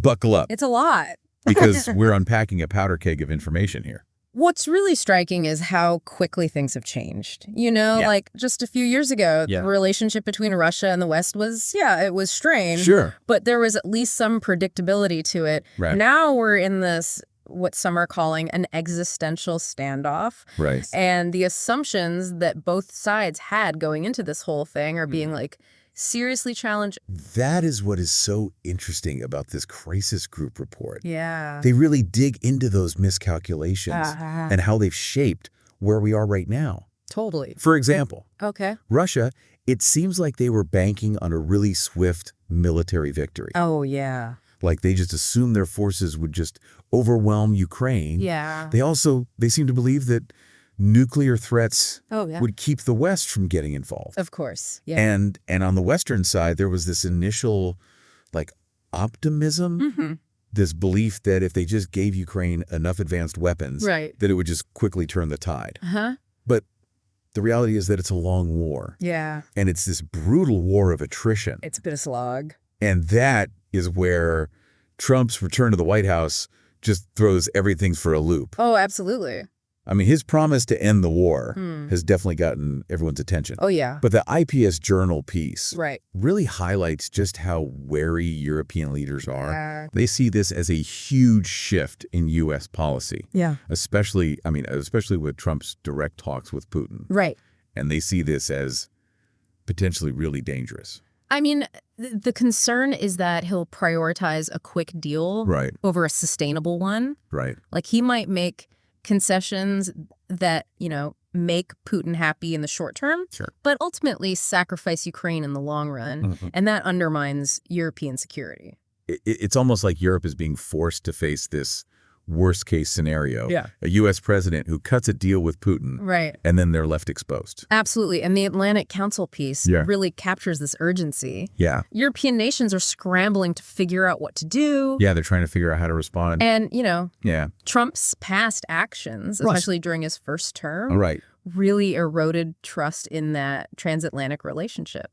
buckle up. It's a lot. Because we're unpacking a powder keg of information here. What's really striking is how quickly things have changed. Like just a few years ago, the relationship between Russia and the West was, it was strained. Sure. But there was at least some predictability to it. Right. Now we're in this, what some are calling an existential standoff. Right. And the assumptions that both sides had going into this whole thing are being like seriously challenged. That is what is so interesting about this crisis group report. Yeah. They really dig into those miscalculations and how they've shaped where we are right now. Totally. For example, Russia, it seems like they were banking on a really swift military victory. Oh, yeah. Like they just assumed their forces would just overwhelm Ukraine. Yeah. They seem to believe that nuclear threats would keep the West from getting involved. Of course. Yeah. And on the Western side, there was this initial optimism, this belief that if they just gave Ukraine enough advanced weapons, that it would just quickly turn the tide. But the reality is that it's a long war. Yeah. And it's this brutal war of attrition. It's been a slog. And that is where Trump's return to the White House just throws everything for a loop. Oh, absolutely. I mean, his promise to end the war has definitely gotten everyone's attention. Oh, yeah. But the IPS Journal piece really highlights just how wary European leaders are. They see this as a huge shift in U.S. policy. Yeah. Especially with Trump's direct talks with Putin. Right. And they see this as potentially really dangerous. I mean, the concern is that he'll prioritize a quick deal over a sustainable one. Right. Like he might make concessions that, make Putin happy in the short term, but ultimately sacrifice Ukraine in the long run. And that undermines European security. It's almost like Europe is being forced to face this worst-case scenario. Yeah. A U.S. president who cuts a deal with Putin. Right. And then they're left exposed. Absolutely. And the Atlantic Council piece really captures this urgency. Yeah. European nations are scrambling to figure out what to do. Yeah, they're trying to figure out how to respond. And, Trump's past actions, especially during his first term, really eroded trust in that transatlantic relationship.